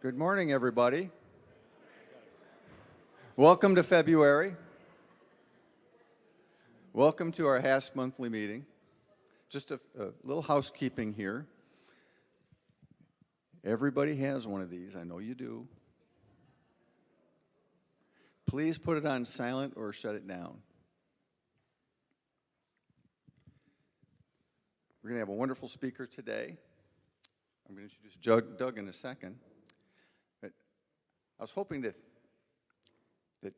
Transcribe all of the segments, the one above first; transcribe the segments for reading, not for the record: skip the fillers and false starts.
Good morning, everybody. Welcome to February. Welcome to our HASP monthly meeting. Just a little housekeeping here. Everybody has one of these. I know you do. Please put it on silent or shut it down. We're going to have a wonderful speaker today. I'm going to introduce Doug in a second. But I was hoping that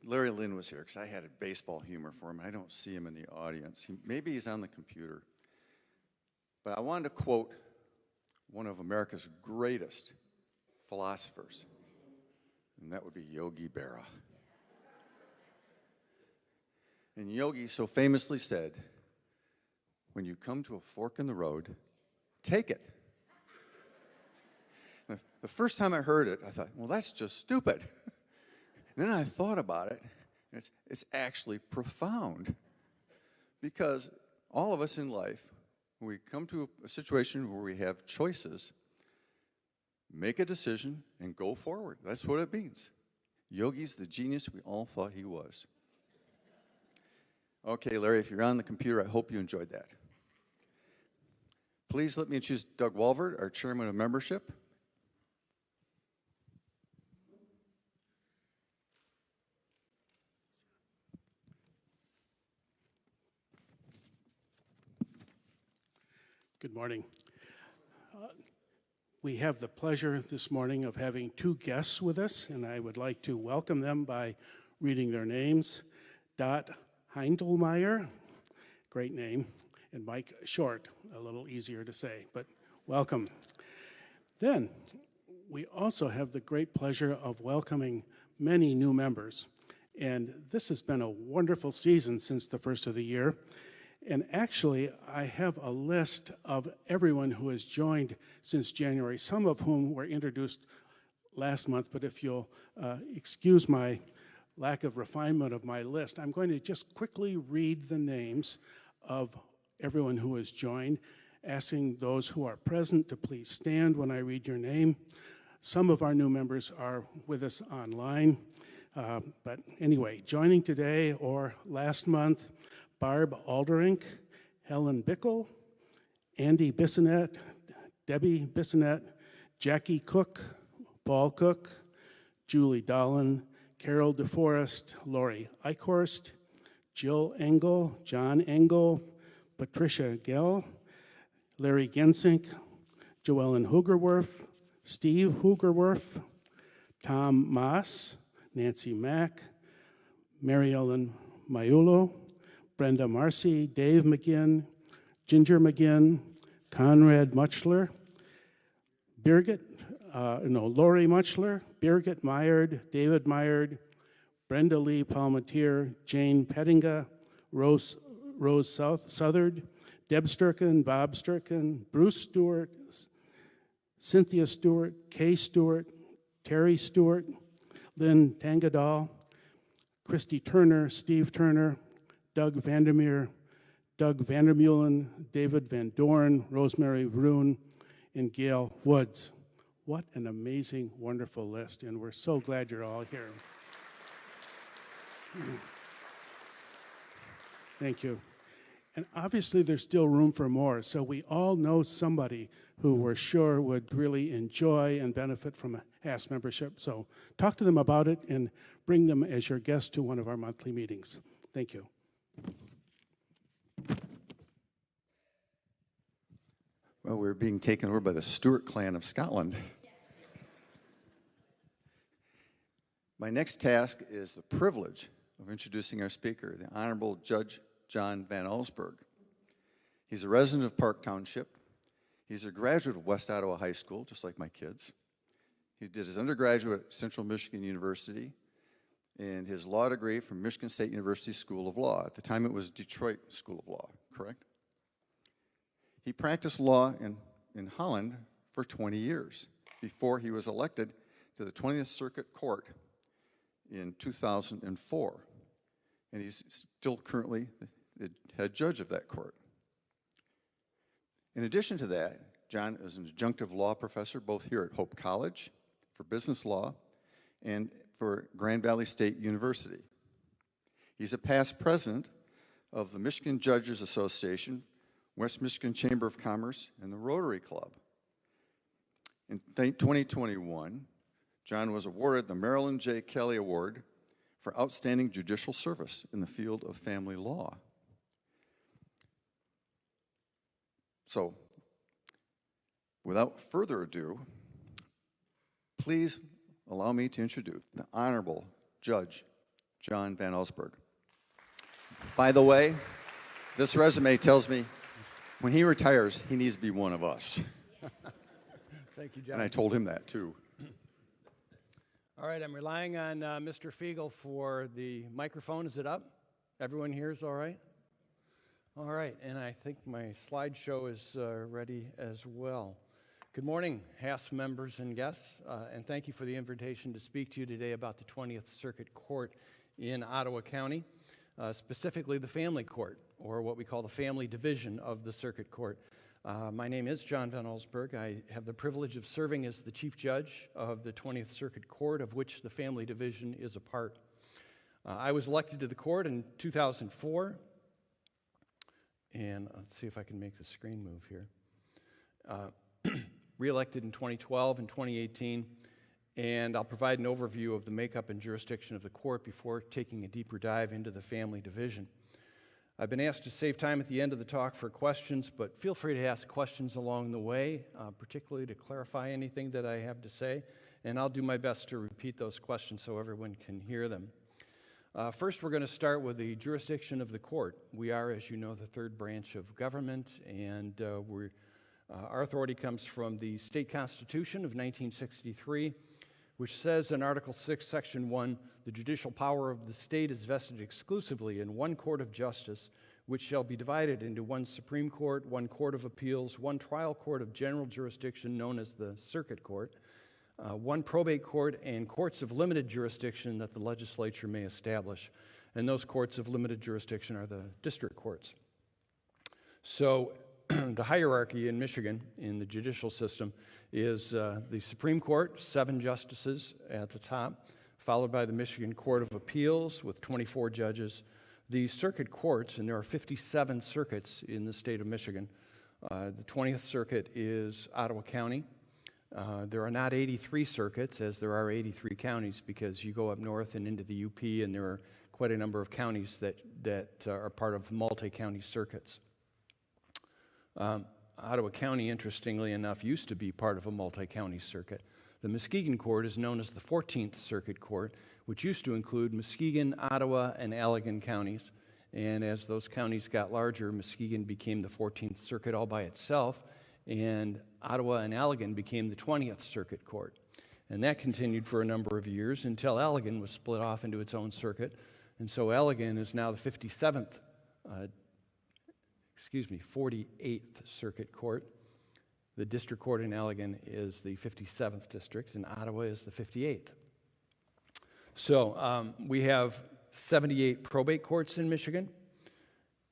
Larry Lynn was here because I had a baseball humor for him. I don't see him in the audience. Maybe he's on the computer. But I wanted to quote one of America's greatest philosophers, and that would be Yogi Berra. And Yogi so famously said, when you come to a fork in the road, take it. The first time I heard it, I thought, well, that's just stupid. And then I thought about it, and it's actually profound. Because all of us in life, when we come to a situation where we have choices, make a decision and go forward. That's what it means. Yogi's the genius we all thought he was. Okay, Larry, if you're on the computer, I hope you enjoyed that. Please let me introduce Doug Walvert, our Chairman of Membership. Good morning. We have the pleasure this morning of having two guests with us, and I would like to welcome them by reading their names. Dot Heindelmeyer, great name, and Mike Short, a little easier to say, but welcome. Then, we also have the great pleasure of welcoming many new members, and this has been a wonderful season since the first of the year. And actually, I have a list of everyone who has joined since January, some of whom were introduced last month, but if you'll excuse my lack of refinement of my list, I'm going to just quickly read the names of everyone who has joined, asking those who are present to please stand when I read your name. Some of our new members are with us online, but anyway, joining today or last month, Barb Alderink, Helen Bickle, Andy Bissonette, Debbie Bissonette, Jackie Cook, Paul Cook, Julie Dolan, Carol DeForest, Lori Eichhorst, Jill Engel, John Engel, Patricia Gell, Larry Gensink, Joellen Hoogerwerf, Steve Hoogerwerf, Tom Maas, Nancy Mack, Mary Ellen Maiulo, Brenda Marcy, Dave McGinn, Ginger McGinn, Conrad Muchler, Lori Muchler, Birgit Meyerd, David Meyerd, Brenda Lee Palmatier, Jane Pettinga, Rose Southard, Deb Sturken, Bob Sturken, Bruce Stewart, Cynthia Stewart, Kay Stewart, Terry Stewart, Lynn Tangadal, Christy Turner, Steve Turner, Doug Vandermeer, Doug Vandermeulen, David Van Dorn, Rosemary Vroon, and Gail Woods. What an amazing, wonderful list, and we're so glad you're all here. Thank you. And obviously there's still room for more, so we all know somebody who we're sure would really enjoy and benefit from a HASP membership. So talk to them about it and bring them as your guest to one of our monthly meetings. Thank you. Well, we're being taken over by the Stuart clan of Scotland. My next task is the privilege of introducing our speaker, the Honorable Judge John Van Allsburg. He's a resident of Park Township. He's a graduate of West Ottawa High School, just like my kids. He did his undergraduate at Central Michigan University and his law degree from Michigan State University School of Law. At the time, it was Detroit School of Law, correct? He practiced law in Holland for 20 years before he was elected to the 20th Circuit Court in 2004. And he's still currently the head judge of that court. In addition to that, John is an adjunctive law professor both here at Hope College for business law and for Grand Valley State University. He's a past president of the Michigan Judges Association, West Michigan Chamber of Commerce, and the Rotary Club. In 2021, John was awarded the Marilyn J. Kelly Award for outstanding judicial service in the field of family law. So, without further ado, please allow me to introduce the Honorable Judge John Van Allsburg. By the way, this resume tells me when he retires, he needs to be one of us. Thank you, John. And I told him that too. All right, I'm relying on Mr. Fiegel for the microphone. Is it up? Everyone here is all right? All right, and I think my slideshow is ready as well. Good morning, HASP members and guests, and thank you for the invitation to speak to you today about the 20th Circuit Court in Ottawa County, specifically the Family Court, or what we call the Family Division of the Circuit Court. My name is John Van Allsburg. I have the privilege of serving as the Chief Judge of the 20th Circuit Court, of which the Family Division is a part. I was elected to the court in 2004, and let's see if I can make the screen move here. Re-elected in 2012 and 2018, and I'll provide an overview of the makeup and jurisdiction of the court before taking a deeper dive into the Family Division. I've been asked to save time at the end of the talk for questions, but feel free to ask questions along the way, particularly to clarify anything that I have to say, and I'll do my best to repeat those questions so everyone can hear them. First, we're going to start with the jurisdiction of the court. We are, as you know, the third branch of government, and our authority comes from the state constitution of 1963, which says in Article 6, Section 1, the judicial power of the state is vested exclusively in one court of justice, which shall be divided into one Supreme Court, one Court of Appeals, one trial court of general jurisdiction known as the Circuit Court, one probate court, and courts of limited jurisdiction that the legislature may establish. And those courts of limited jurisdiction are the district courts. So the hierarchy in Michigan in the judicial system is the Supreme Court, 7 justices at the top, followed by the Michigan Court of Appeals with 24 judges. The circuit courts, and there are 57 circuits in the state of Michigan. The 20th Circuit is Ottawa County. There are not 83 circuits, as there are 83 counties, because you go up north and into the UP, and there are quite a number of counties that are part of multi-county circuits. Ottawa County, interestingly enough, used to be part of a multi-county circuit. The Muskegon Court is known as the 14th Circuit Court, which used to include Muskegon, Ottawa, and Allegan counties. And as those counties got larger, Muskegon became the 14th Circuit all by itself, and Ottawa and Allegan became the 20th Circuit Court. And that continued for a number of years until Allegan was split off into its own circuit. And so Allegan is now the 48th Circuit Court. The district court in Allegan is the 57th district, and Ottawa is the 58th. So we have 78 probate courts in Michigan,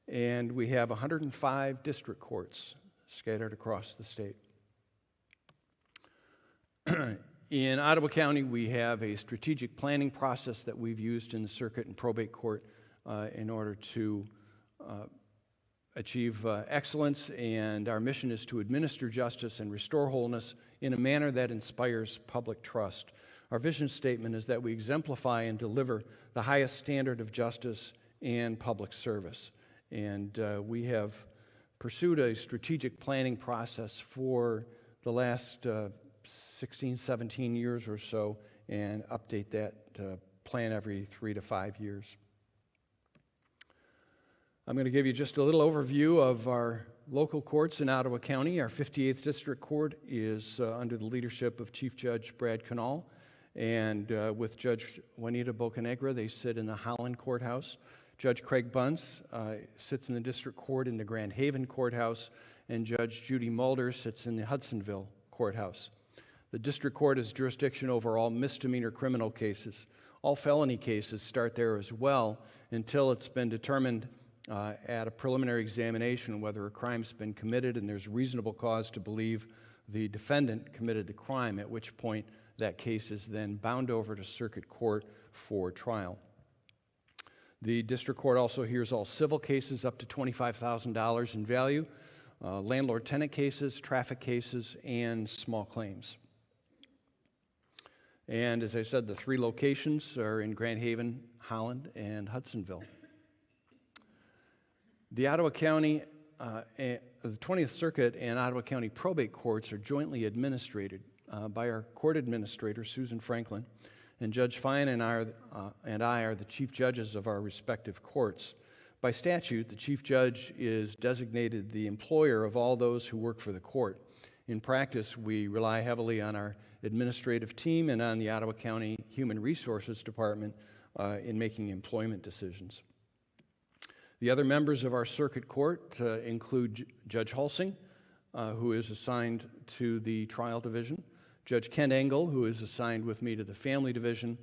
and we have 105 district courts scattered across the state. In Ottawa County, we have a strategic planning process that we've used in the circuit and probate court in order to achieve excellence, and our mission is to administer justice and restore wholeness in a manner that inspires public trust. Our vision statement is that we exemplify and deliver the highest standard of justice and public service. And we have pursued a strategic planning process for the last 16, 17 years or so, and update that plan every 3 to 5 years. I'm going to give you just a little overview of our local courts in Ottawa County. Our 58th District Court is under the leadership of Chief Judge Brad Canal, and with Judge Juanita Bocanegra, they sit in the Holland Courthouse. Judge Craig Bunce sits in the District Court in the Grand Haven Courthouse, and Judge Judy Mulder sits in the Hudsonville Courthouse. The District Court has jurisdiction over all misdemeanor criminal cases. All felony cases start there as well until it's been determined at a preliminary examination whether a crime's been committed and there's reasonable cause to believe the defendant committed the crime, at which point that case is then bound over to circuit court for trial. The district court also hears all civil cases up to $25,000 in value, landlord-tenant cases, traffic cases, and small claims. And as I said, the 3 locations are in Grand Haven, Holland, and Hudsonville. The Ottawa County, the 20th Circuit and Ottawa County probate courts are jointly administered by our court administrator, Susan Franklin, and Judge Fine and I are the chief judges of our respective courts. By statute, the chief judge is designated the employer of all those who work for the court. In practice, we rely heavily on our administrative team and on the Ottawa County Human Resources Department in making employment decisions. The other members of our circuit court include Judge Halsing, who is assigned to the trial division, Judge Ken Engel, who is assigned with me to the family division,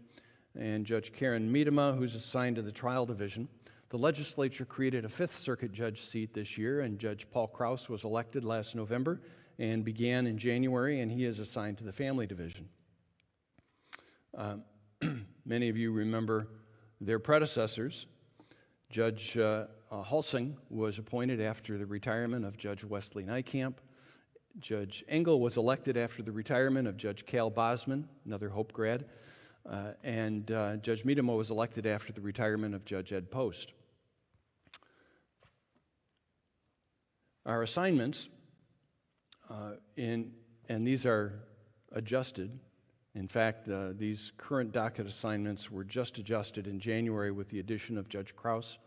and Judge Karen Miedema, who's assigned to the trial division. The legislature created a 5th Circuit judge seat this year, and Judge Paul Krause was elected last November and began in January, and he is assigned to the family division. Many of you remember their predecessors. Judge Halsing was appointed after the retirement of Judge Wesley Nijkamp. Judge Engel was elected after the retirement of Judge Cal Bosman, another Hope grad, and Judge Miedema was elected after the retirement of Judge Ed Post. Our assignments, and these are adjusted. In fact, these current docket assignments were just adjusted in January with the addition of Judge Krause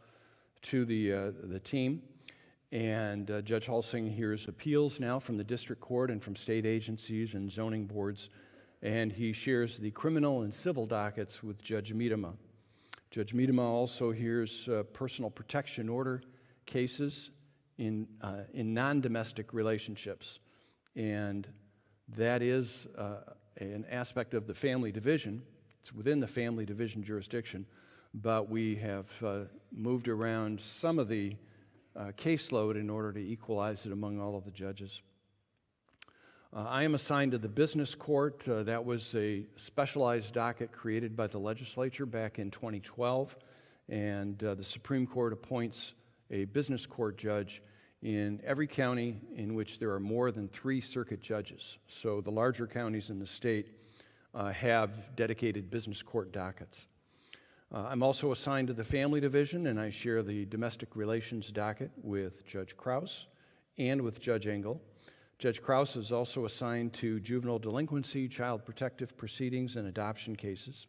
to the team. And Judge Halsing hears appeals now from the district court and from state agencies and zoning boards, and he shares the criminal and civil dockets with Judge Miedema. Judge Miedema also hears personal protection order cases in non-domestic relationships, and that is an aspect of the family division. It's within the family division jurisdiction, but we have moved around some of the caseload in order to equalize it among all of the judges. I am assigned to the business court. That was a specialized docket created by the legislature back in 2012, and the Supreme Court appoints a business court judge in every county in which there are more than 3 circuit judges. So the larger counties in the state have dedicated business court dockets. I'm also assigned to the family division, and I share the domestic relations docket with Judge Krause and with Judge Engel. Judge Krause is also assigned to juvenile delinquency, child protective proceedings, and adoption cases.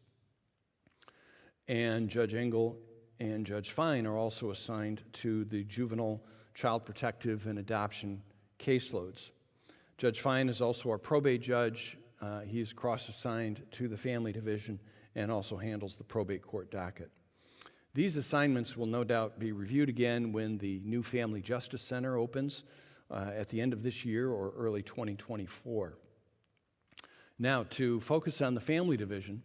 And Judge Engel and Judge Fine are also assigned to the juvenile, child protective, and adoption caseloads. Judge Fine is also our probate judge. He is cross-assigned to the family division and also handles the probate court docket. These assignments will no doubt be reviewed again when the new Family Justice Center opens at the end of this year or early 2024. Now, to focus on the family division,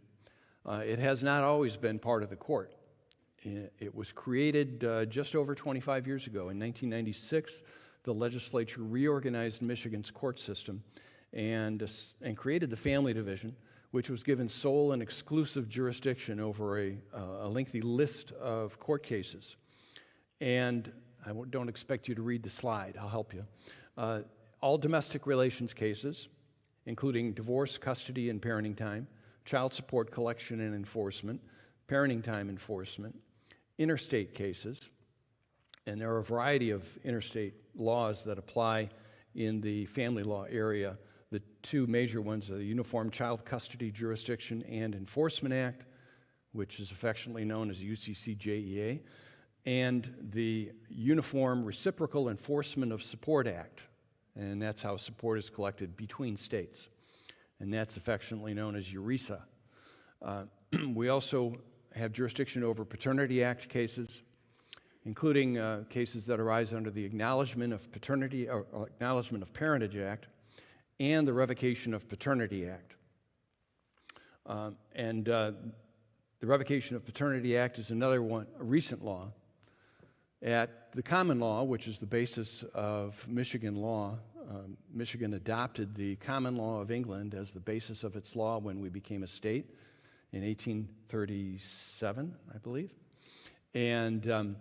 it has not always been part of the court. It was created just over 25 years ago. In 1996, the legislature reorganized Michigan's court system and created the family division, which was given sole and exclusive jurisdiction over a lengthy list of court cases. And I don't expect you to read the slide. I'll help you. All domestic relations cases, including divorce, custody, and parenting time, child support collection and enforcement, parenting time enforcement, interstate cases, and there are a variety of interstate laws that apply in the family law area. The 2 major ones are the Uniform Child Custody Jurisdiction and Enforcement Act, which is affectionately known as UCCJEA, and the Uniform Reciprocal Enforcement of Support Act, and that's how support is collected between states, and that's affectionately known as URESA. We also have jurisdiction over Paternity Act cases, including cases that arise under the Acknowledgement of Paternity or Acknowledgement of Parentage Act and the Revocation of Paternity Act. The Revocation of Paternity Act is another one, a recent law. At the common law, which is the basis of Michigan law, Michigan adopted the common law of England as the basis of its law when we became a state in 1837, I believe. And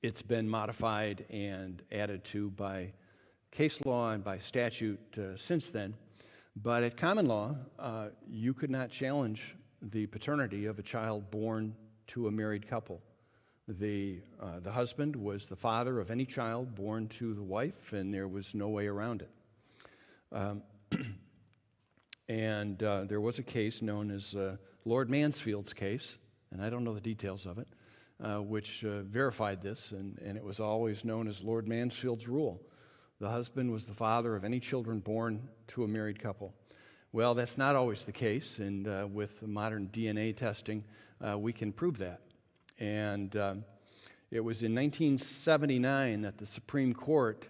it's been modified and added to by case law and by statute since then. But at common law, you could not challenge the paternity of a child born to a married couple. The husband was the father of any child born to the wife, and there was no way around it. And there was a case known as Lord Mansfield's case, and I don't know the details of it, which verified this, and it was always known as Lord Mansfield's rule. The husband was the father of any children born to a married couple. Well, that's not always the case, and with modern DNA testing, we can prove that. And it was in 1979 that the Supreme Court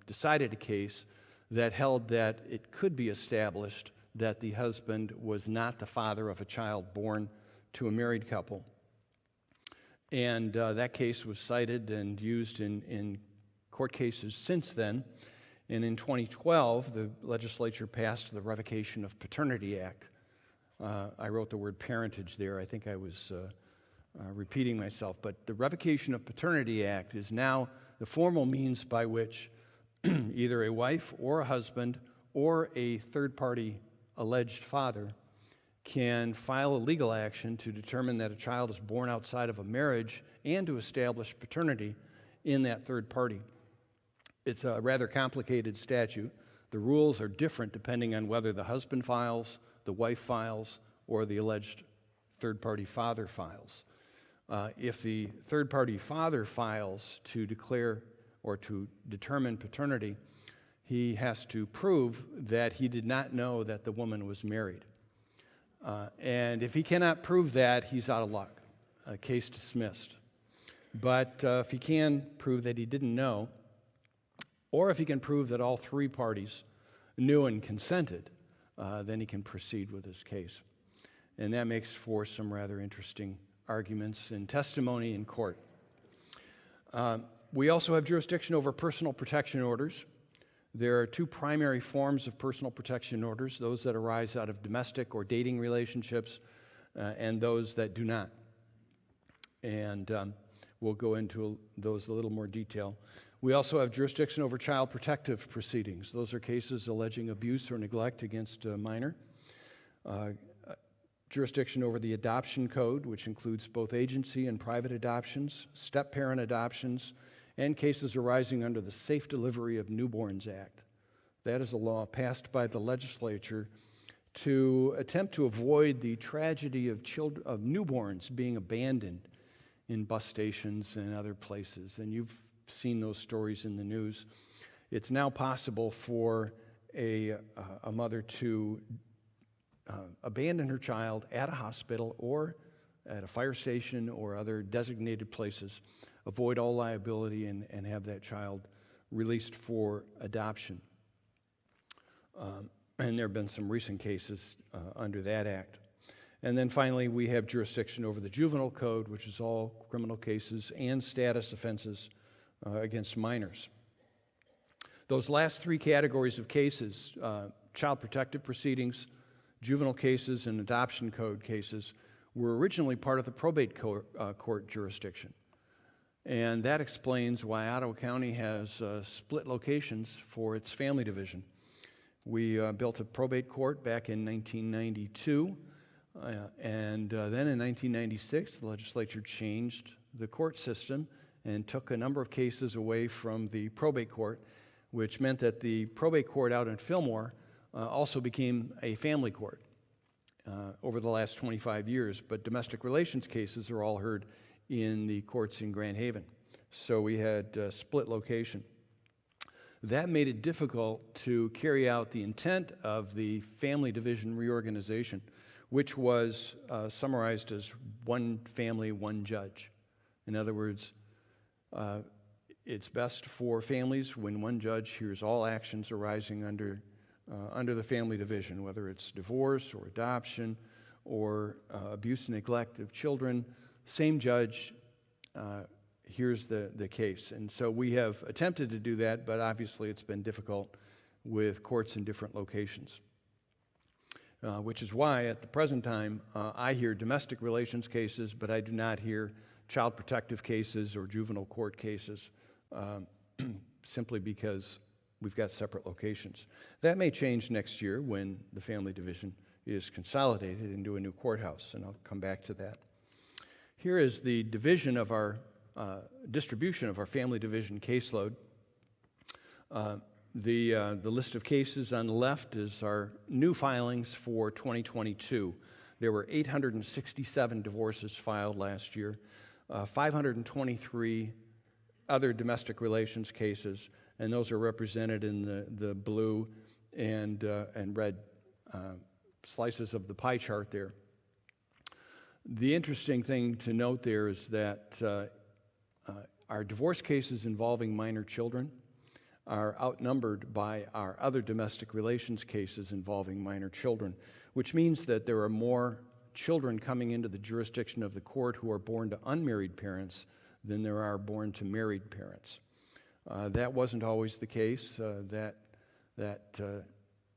decided a case that held that it could be established that the husband was not the father of a child born to a married couple. And that case was cited and used in court cases since then. And in 2012, the legislature passed the Revocation of Paternity Act. I wrote the word parentage there. I think I was repeating myself. But the Revocation of Paternity Act is now the formal means by which either a wife or a husband or a third-party alleged father can file a legal action to determine that a child is born outside of a marriage and to establish paternity in that third party. It's a rather complicated statute. The rules are different depending on whether the husband files, the wife files, or the alleged third-party father files. If the third-party father files to declare or to determine paternity, he has to prove that he did not know that the woman was married. And if he cannot prove that, he's out of luck. Case dismissed. But if he can prove that he didn't know, or if he can prove that all three parties knew and consented, then he can proceed with his case. And that makes for some rather interesting arguments and testimony in court. We also have jurisdiction over personal protection orders. There are two primary forms of personal protection orders, those that arise out of domestic or dating relationships and those that do not. And we'll go into those a little more detail. We also have jurisdiction over child protective proceedings. Those are cases alleging abuse or neglect against a minor. Jurisdiction over the adoption code, which includes both agency and private adoptions, step-parent adoptions, and cases arising under the Safe Delivery of Newborns Act. That is a law passed by the legislature to attempt to avoid the tragedy of newborns being abandoned in bus stations and other places. And you've seen those stories in the news. It's now possible for a mother to abandon her child at a hospital or at a fire station or other designated places, avoid all liability, and have that child released for adoption. And there have been some recent cases under that act. And then finally, we have jurisdiction over the juvenile code, which is all criminal cases and status offenses against minors. Those last three categories of cases, child protective proceedings, juvenile cases, and adoption code cases, were originally part of the probate court jurisdiction. And that explains why Ottawa County has split locations for its family division. We built a probate court back in 1992, and then in 1996, the legislature changed the court system and took a number of cases away from the probate court, which meant that the probate court out in Fillmore also became a family court over the last 25 years, but domestic relations cases are all heard in the courts in Grand Haven. So we had split location. That made it difficult to carry out the intent of the family division reorganization, which was summarized as one family, one judge. In other words, it's best for families when one judge hears all actions arising under the family division, whether it's divorce or adoption or abuse and neglect of children. Same judge here's the case. And so we have attempted to do that, but obviously it's been difficult with courts in different locations. Which is why at the present time I hear domestic relations cases, but I do not hear child protective cases or juvenile court cases, simply because we've got separate locations. That may change next year when the family division is consolidated into a new courthouse, and I'll come back to that. Here is the division of our distribution of our family division caseload. The list of cases on the left is our new filings for 2022. There were 867 divorces filed last year, 523 other domestic relations cases, and those are represented in the blue and red slices of the pie chart there. The interesting thing to note there is that our divorce cases involving minor children are outnumbered by our other domestic relations cases involving minor children, which means that there are more children coming into the jurisdiction of the court who are born to unmarried parents than there are born to married parents. That wasn't always the case. That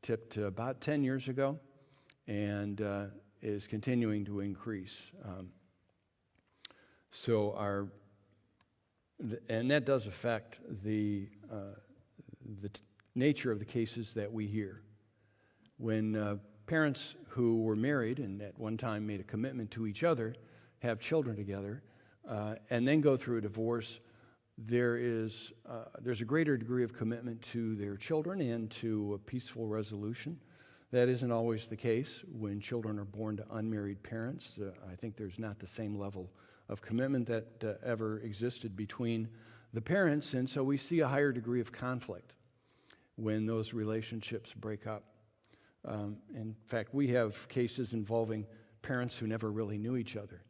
tipped about 10 years ago and is continuing to increase. And that does affect the nature of the cases that we hear. When parents who were married and at one time made a commitment to each other have children together and then go through a divorce, there's a greater degree of commitment to their children and to a peaceful resolution. That isn't always the case when children are born to unmarried parents. I think there's not the same level of commitment that ever existed between the parents, and so we see a higher degree of conflict when those relationships break up. In fact, we have cases involving parents who never really knew each other.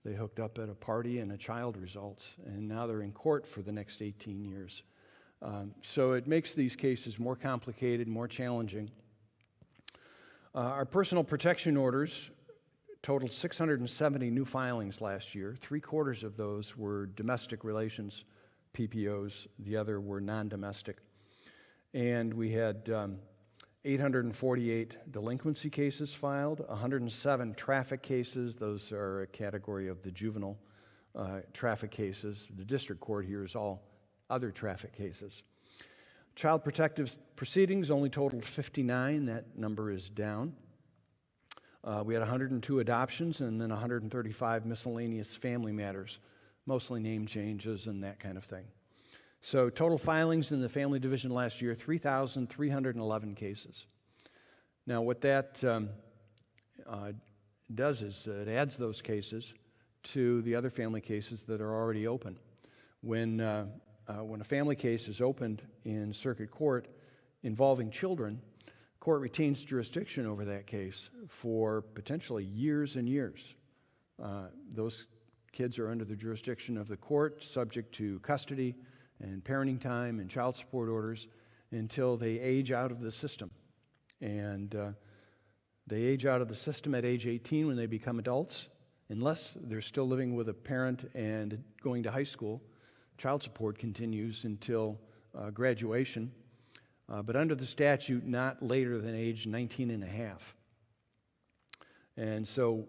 They hooked up at a party and a child results, and now they're in court for the next 18 years. So it makes these cases more complicated, more challenging. Our personal protection orders totaled 670 new filings last year. 3/4 of those were domestic relations PPOs. The other were non-domestic. And we had 848 delinquency cases filed, 107 traffic cases. Those are a category of the juvenile traffic cases. The district court here is all other traffic cases. Child protective proceedings only totaled 59. That number is down. We had 102 adoptions and then 135 miscellaneous family matters, mostly name changes and that kind of thing. So total filings in the family division last year, 3,311 cases. Now what that does is it adds those cases to the other family cases that are already open. When a family case is opened in circuit court involving children, court retains jurisdiction over that case for potentially years and years. Those kids are under the jurisdiction of the court, subject to custody and parenting time and child support orders until they age out of the system. And they age out of the system at age 18 when they become adults. Unless they're still living with a parent and going to high school, child support continues until graduation. But under the statute, not later than age 19 and a half. And so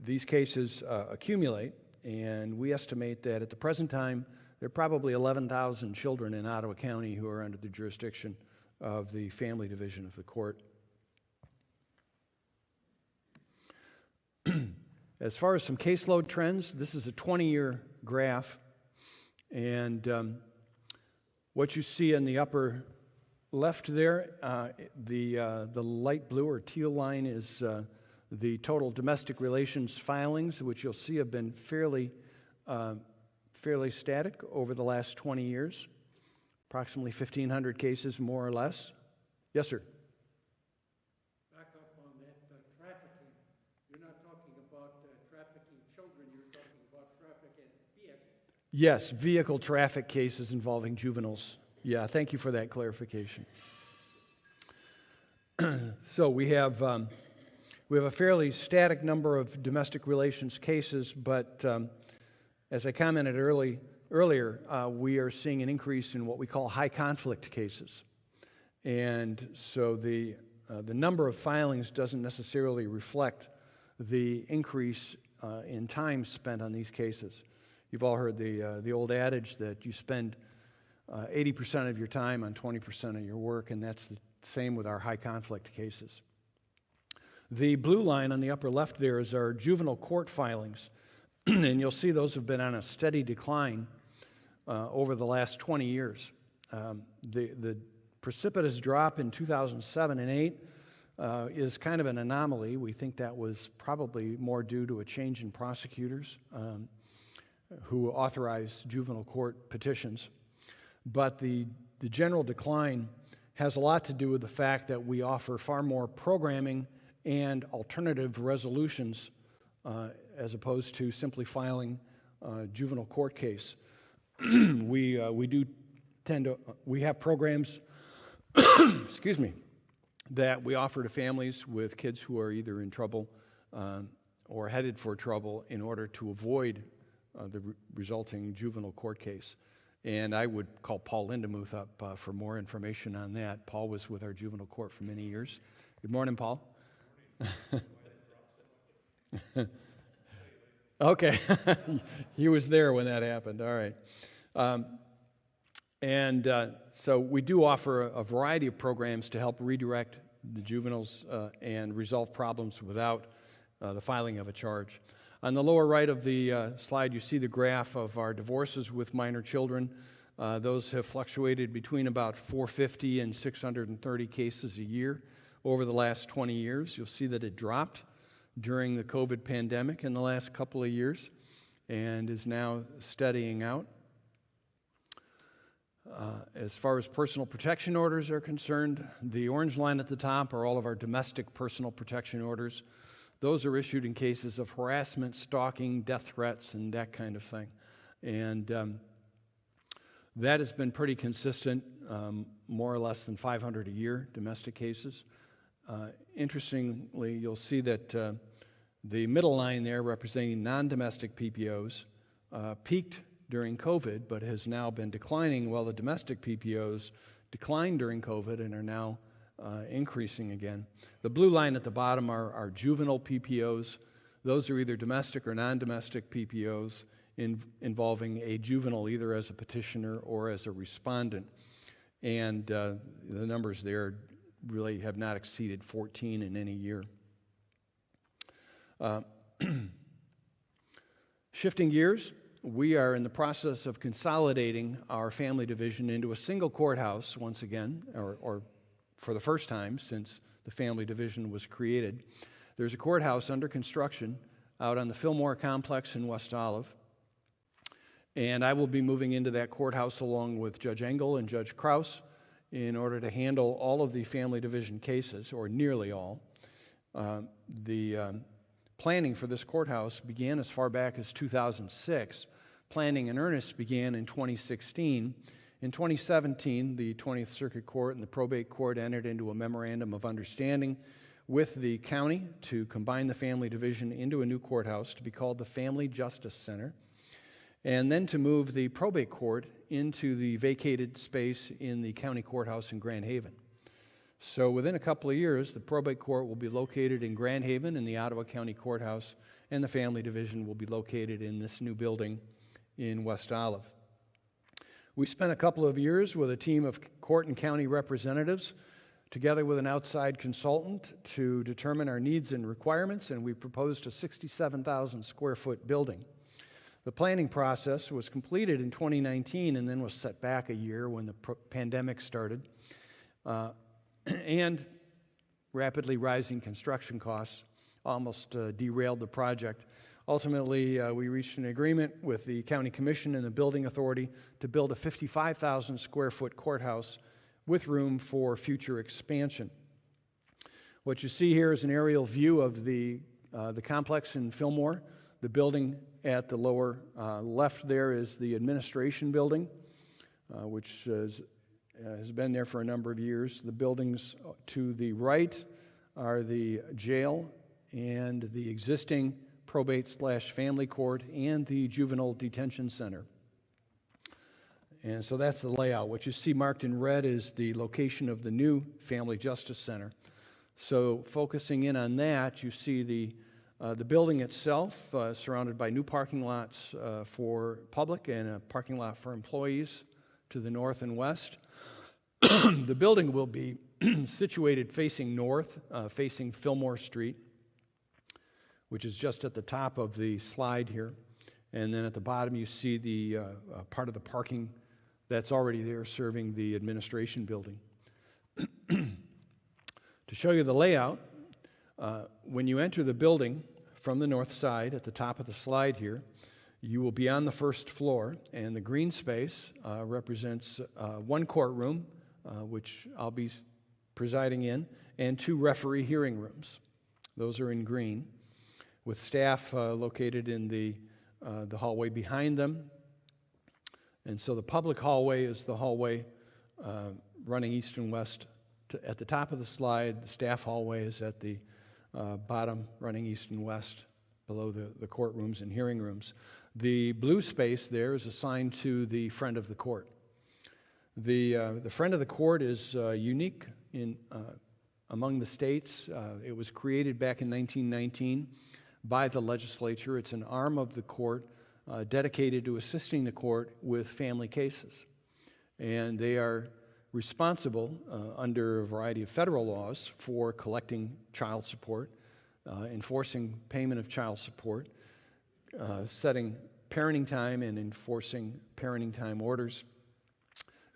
these cases accumulate, and we estimate that at the present time, there are probably 11,000 children in Ottawa County who are under the jurisdiction of the family division of the court. As far as some caseload trends, this is a 20-year graph, and what you see in the upper left there, the light blue or teal line is the total domestic relations filings, which you'll see have been fairly static over the last 20 years, approximately 1,500 cases, more or less. Yes, sir? Back up on that trafficking. You're not talking about trafficking children, you're talking about trafficking vehicles. Yes, vehicle traffic cases involving juveniles. Yeah, thank you for that clarification. So we have a fairly static number of domestic relations cases, but as I commented early, earlier, we are seeing an increase in what we call high conflict cases. And so the number of filings doesn't necessarily reflect the increase in time spent on these cases. You've all heard the old adage that you spend 80% of your time on 20% of your work, and that's the same with our high conflict cases. The blue line on the upper left there is our juvenile court filings, and you'll see those have been on a steady decline over the last 20 years. The precipitous drop in 2007 and 2008 is kind of an anomaly. We think that was probably more due to a change in prosecutors who authorized juvenile court petitions. But the general decline has a lot to do with the fact that we offer far more programming and alternative resolutions as opposed to simply filing a juvenile court case. We have programs excuse me, that we offer to families with kids who are either in trouble or headed for trouble in order to avoid the resulting juvenile court case. And I would call Paul Lindemuth up for more information on that. Paul was with our juvenile court for many years. Good morning, Paul. Okay. He was there when that happened. All right. So we do offer a variety of programs to help redirect the juveniles and resolve problems without the filing of a charge. On the lower right of the slide, you see the graph of our divorces with minor children. Those have fluctuated between about 450 and 630 cases a year over the last 20 years. You'll see that it dropped during the COVID pandemic in the last couple of years and is now steadying out. As far as personal protection orders are concerned, the orange line at the top are all of our domestic personal protection orders. Those are issued in cases of harassment, stalking, death threats, and that kind of thing. And that has been pretty consistent, more or less than 500 a year, domestic cases. Interestingly, you'll see that the middle line there representing non-domestic PPOs peaked during COVID, but has now been declining, while the domestic PPOs declined during COVID and are now increasing again. The blue line at the bottom are juvenile PPOs. Those are either domestic or non-domestic PPOs involving a juvenile either as a petitioner or as a respondent. And the numbers there really have not exceeded 14 in any year. Shifting gears, we are in the process of consolidating our family division into a single courthouse once again, or for the first time since the family division was created. There's a courthouse under construction out on the Fillmore Complex in West Olive. And I will be moving into that courthouse along with Judge Engler and Judge Krause in order to handle all of the family division cases, or nearly all. The planning for this courthouse began as far back as 2006. Planning in earnest began in 2016. In 2017, the 20th Circuit Court and the Probate Court entered into a memorandum of understanding with the county to combine the family division into a new courthouse to be called the Family Justice Center, and then to move the probate court into the vacated space in the county courthouse in Grand Haven. So within a couple of years, the probate court will be located in Grand Haven in the Ottawa County Courthouse, and the family division will be located in this new building in West Olive. We spent a couple of years with a team of court and county representatives, together with an outside consultant, to determine our needs and requirements, and we proposed a 67,000 square foot building. The planning process was completed in 2019 and then was set back a year when the pandemic started. And rapidly rising construction costs almost derailed the project. Ultimately, we reached an agreement with the county commission and the building authority to build a 55,000 square foot courthouse with room for future expansion. What you see here is an aerial view of the complex in Fillmore. The building at the lower left there is the administration building, which has been there for a number of years. The buildings to the right are the jail and the existing probate/family court and the juvenile detention center. And so that's the layout. What you see marked in red is the location of the new Family Justice Center. So focusing in on that, you see the building itself surrounded by new parking lots for public and a parking lot for employees to the north and west. The building will be situated facing north, facing Fillmore Street, which is just at the top of the slide here. And then at the bottom you see the part of the parking that's already there serving the administration building. To show you the layout, when you enter the building from the north side at the top of the slide here, you will be on the first floor, and the green space represents one courtroom, which I'll be presiding in, and 2 referee hearing rooms. Those are in green, with staff located in the hallway behind them. And so the public hallway is the hallway running east and west. At the top of the slide, the staff hallway is at the bottom, running east and west, below the courtrooms and hearing rooms. The blue space there is assigned to the friend of the court. The friend of the court is unique among the states. It was created back in 1919 by the legislature. It's an arm of the court dedicated to assisting the court with family cases. And they are responsible under a variety of federal laws for collecting child support, enforcing payment of child support, setting parenting time and enforcing parenting time orders.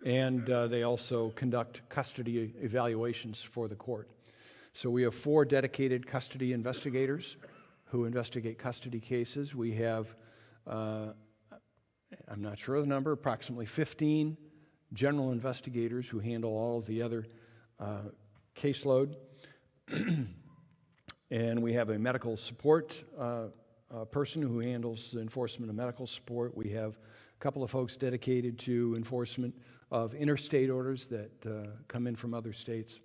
And they also conduct custody evaluations for the court. So we have 4 dedicated custody investigators who investigate custody cases. We have, I'm not sure of the number, approximately 15 general investigators who handle all of the other caseload. And we have a medical support person who handles the enforcement of medical support. We have a couple of folks dedicated to enforcement of interstate orders that come in from other states.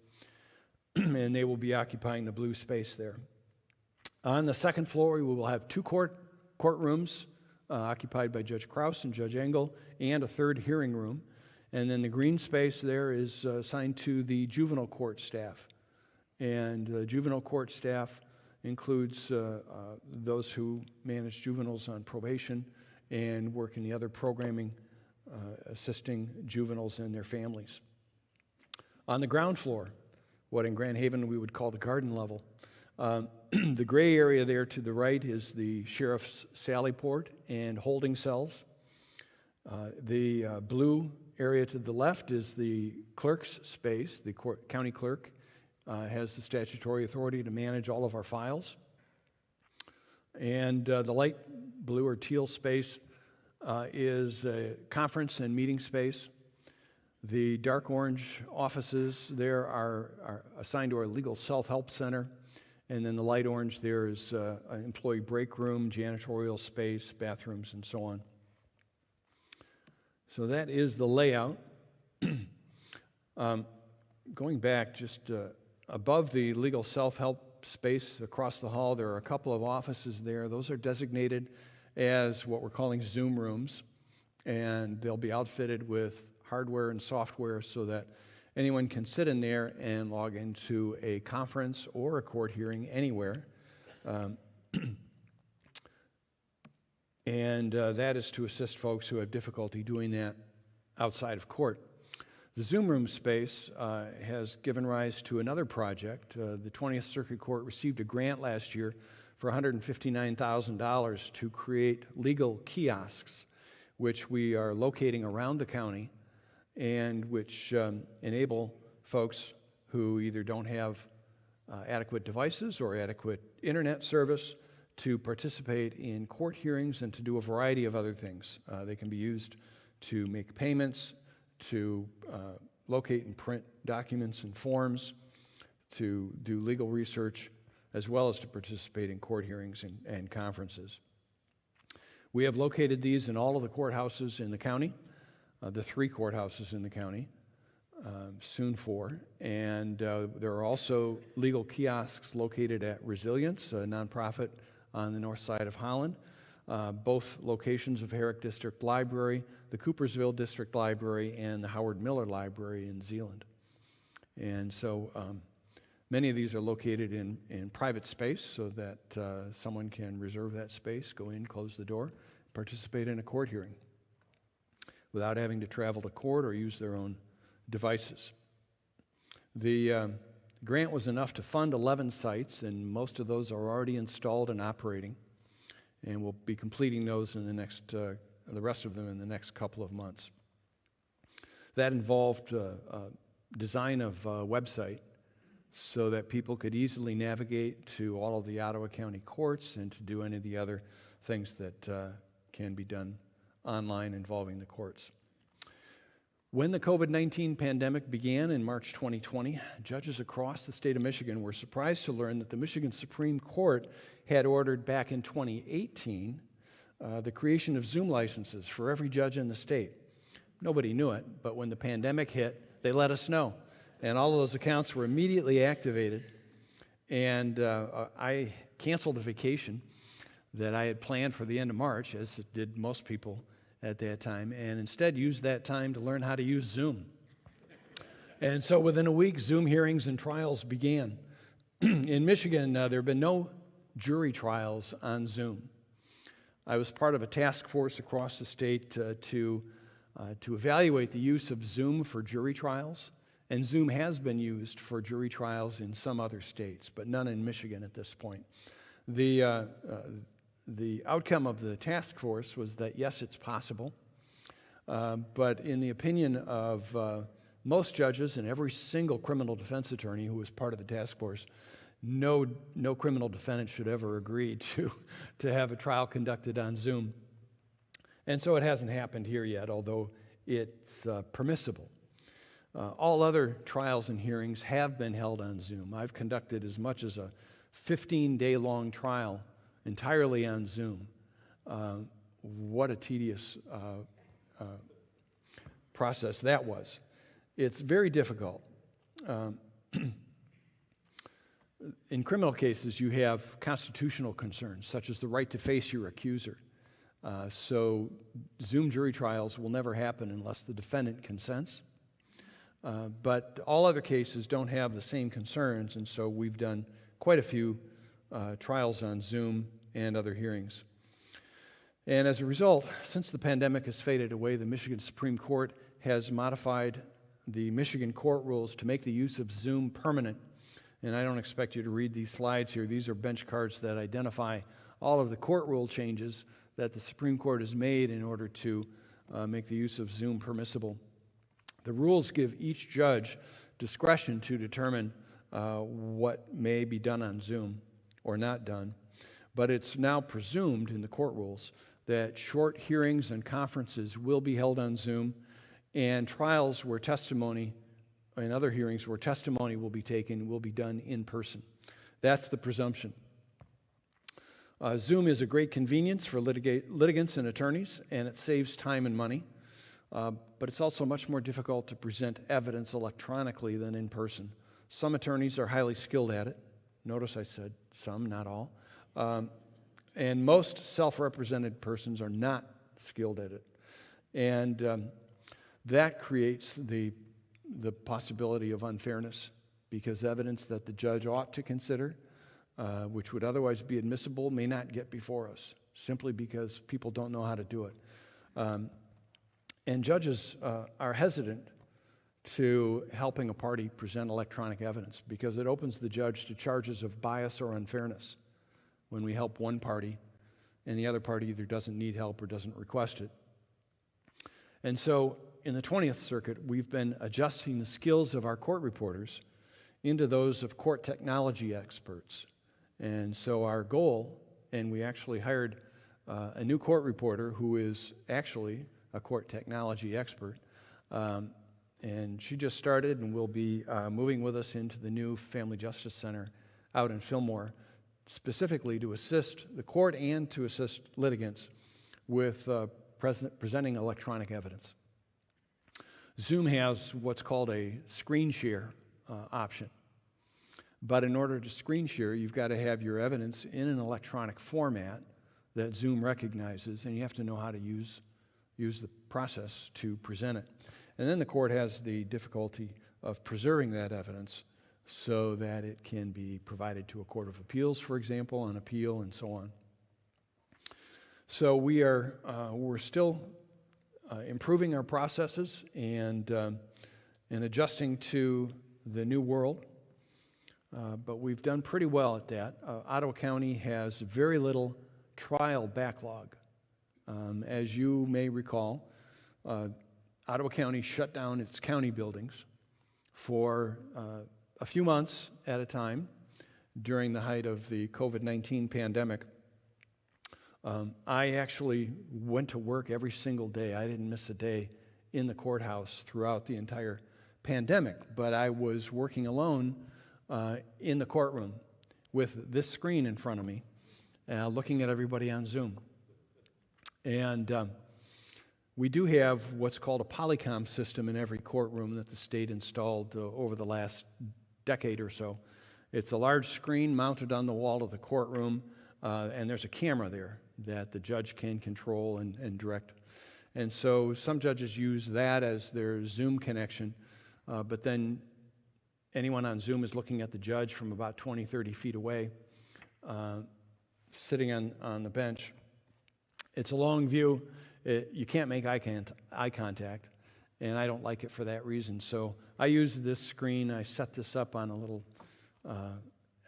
And they will be occupying the blue space there. On the second floor, we will have 2 courtrooms occupied by Judge Krause and Judge Engel, and a 3rd hearing room. And then the green space there is assigned to the juvenile court staff. And the juvenile court staff includes those who manage juveniles on probation and work in the other programming assisting juveniles and their families. On the ground floor, what in Grand Haven we would call the garden level, the gray area there to the right is the sheriff's sally port and holding cells. The blue area to the left is the clerk's space. The county clerk has the statutory authority to manage all of our files. And the light blue or teal space is a conference and meeting space. The dark orange offices there are assigned to our legal self-help center. And then the light orange there is an employee break room, janitorial space, bathrooms, and so on. So that is the layout. Going back just above the legal self-help space across the hall, there are a couple of offices there. Those are designated as what we're calling Zoom rooms, and they'll be outfitted with hardware and software so that anyone can sit in there and log into a conference or a court hearing anywhere. And that is to assist folks who have difficulty doing that outside of court. The Zoom room space has given rise to another project. The 20th Circuit Court received a grant last year for $159,000 to create legal kiosks, which we are locating around the county and which enable folks who either don't have adequate devices or adequate internet service to participate in court hearings and to do a variety of other things. They can be used to make payments, to locate and print documents and forms, to do legal research, as well as to participate in court hearings and conferences. We have located these in all of the courthouses in the county, the 3 courthouses in the county, soon 4. And there are also legal kiosks located at Resilience, a nonprofit on the north side of Holland. both locations of Herrick District Library, the Coopersville District Library, and the Howard Miller Library in Zeeland. And so many of these are located in private space so that someone can reserve that space, go in, close the door, participate in a court hearing without having to travel to court or use their own devices. The grant was enough to fund 11 sites, and most of those are already installed and operating, and we'll be completing those in the rest of them in the next couple of months. That involved design of a website so that people could easily navigate to all of the Ottawa County courts and to do any of the other things that can be done online involving the courts. When the COVID-19 pandemic began in March 2020, judges across the state of Michigan were surprised to learn that the Michigan Supreme Court had ordered back in 2018 the creation of Zoom licenses for every judge in the state. Nobody knew it, but when the pandemic hit, they let us know. And all of those accounts were immediately activated. And I canceled a vacation that I had planned for the end of March, as did most people at that time, and instead used that time to learn how to use Zoom. And so within a week, Zoom hearings and trials began. In Michigan, there have been no jury trials on Zoom. I was part of a task force across the state to evaluate the use of Zoom for jury trials, and Zoom has been used for jury trials in some other states, but none in Michigan at this point. The outcome of the task force was that, yes, it's possible, but in the opinion of most judges and every single criminal defense attorney who was part of the task force, no criminal defendant should ever agree to have a trial conducted on Zoom. And so it hasn't happened here yet, although it's permissible. All other trials and hearings have been held on Zoom. I've conducted as much as a 15-day-long trial entirely on Zoom. What a tedious process that was. It's very difficult. In criminal cases, you have constitutional concerns, such as the right to face your accuser. So Zoom jury trials will never happen unless the defendant consents. But all other cases don't have the same concerns, and so we've done quite a few trials on Zoom and other hearings. And as a result, since the pandemic has faded away, the Michigan Supreme Court has modified the Michigan court rules to make the use of Zoom permanent. And I don't expect you to read these slides here. These are bench cards that identify all of the court rule changes that the Supreme Court has made in order to make the use of Zoom permissible. The rules give each judge discretion to determine what may be done on Zoom or not done. But it's now presumed in the court rules that short hearings and conferences will be held on Zoom, and trials where testimony and other hearings where testimony will be taken will be done in person. That's the presumption. Zoom is a great convenience for litigants and attorneys, and it saves time and money. But it's also much more difficult to present evidence electronically than in person. Some attorneys are highly skilled at it. Notice I said some, not all. And most self-represented persons are not skilled at it. And that creates the possibility of unfairness, because evidence that the judge ought to consider, which would otherwise be admissible, may not get before us, simply because people don't know how to do it. And judges are hesitant to helping a party present electronic evidence because it opens the judge to charges of bias or unfairness when we help one party and the other party either doesn't need help or doesn't request it. And so in the 20th Circuit, we've been adjusting the skills of our court reporters into those of court technology experts. And so our goal, and we actually hired a new court reporter who is actually a court technology expert, and she just started and will be moving with us into the new Family Justice Center out in Fillmore, specifically to assist the court and to assist litigants with presenting electronic evidence. Zoom has what's called a screen share option. But in order to screen share, you've got to have your evidence in an electronic format that Zoom recognizes, and you have to know how to use the process to present it. And then the court has the difficulty of preserving that evidence so that it can be provided to a court of appeals, for example, on appeal and so on. So we're still improving our processes and adjusting to the new world, but we've done pretty well at that. Ottawa County has very little trial backlog. As you may recall, Ottawa County shut down its county buildings for a few months at a time during the height of the COVID-19 pandemic. I actually went to work every single day. I didn't miss a day in the courthouse throughout the entire pandemic, but I was working alone in the courtroom with this screen in front of me, looking at everybody on Zoom. And we do have what's called a polycom system in every courtroom that the state installed over the last decade or so. It's a large screen mounted on the wall of the courtroom, and there's a camera there that the judge can control and direct. And so some judges use that as their Zoom connection, but then anyone on Zoom is looking at the judge from about 20, 30 feet away, sitting on the bench. It's a long view. You can't make eye contact, and I don't like it for that reason. So I use this screen. I set this up on a little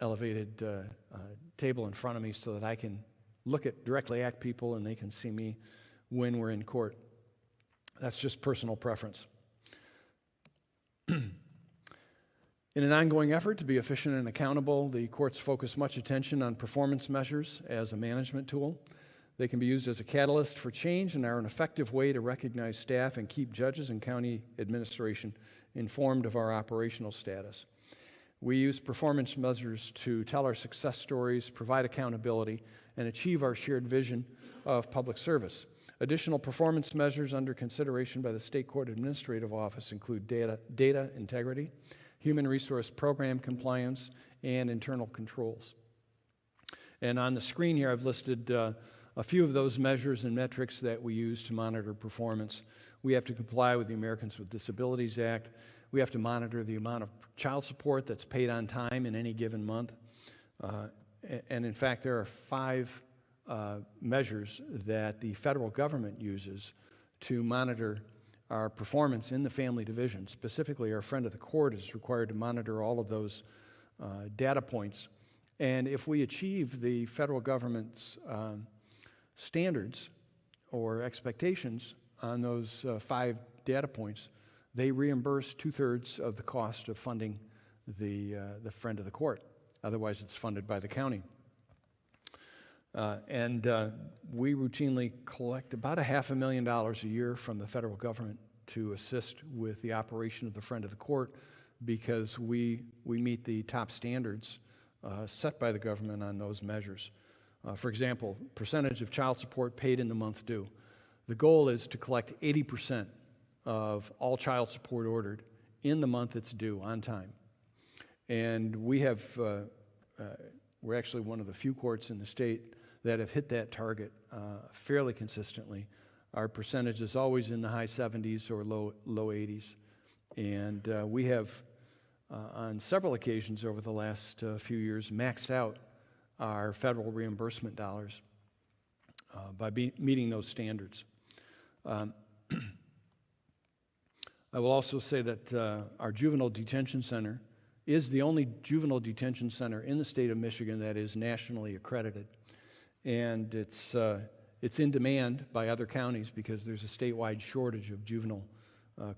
elevated table in front of me so that I can look directly at people and they can see me when we're in court. That's just personal preference. In an ongoing effort to be efficient and accountable, the courts focus much attention on performance measures as a management tool. They can be used as a catalyst for change and are an effective way to recognize staff and keep judges and county administration informed of our operational status. We use performance measures to tell our success stories, provide accountability, and achieve our shared vision of public service. Additional performance measures under consideration by the State Court Administrative Office include data integrity, human resource program compliance, and internal controls. And on the screen here, I've listed a few of those measures and metrics that we use to monitor performance. We have to comply with the Americans with Disabilities Act. We have to monitor the amount of child support that's paid on time in any given month. And in fact, there are 5 measures that the federal government uses to monitor our performance in the family division. Specifically, our friend of the court is required to monitor all of those data points. And if we achieve the federal government's standards or expectations on those 5 data points, they reimburse 2/3 of the cost of funding the friend of the court. Otherwise, it's funded by the county. We routinely collect about $500,000 a year from the federal government to assist with the operation of the friend of the court because we meet the top standards set by the government on those measures. For example, percentage of child support paid in the month due. The goal is to collect 80% of all child support ordered in the month it's due on time. And we're actually one of the few courts in the state that have hit that target fairly consistently. Our percentage is always in the high 70s or low 80s. And we have, on several occasions over the last few years, maxed out our federal reimbursement dollars by meeting those standards. I will also say that our juvenile detention center is the only juvenile detention center in the state of Michigan that is nationally accredited. And it's in demand by other counties because there's a statewide shortage of juvenile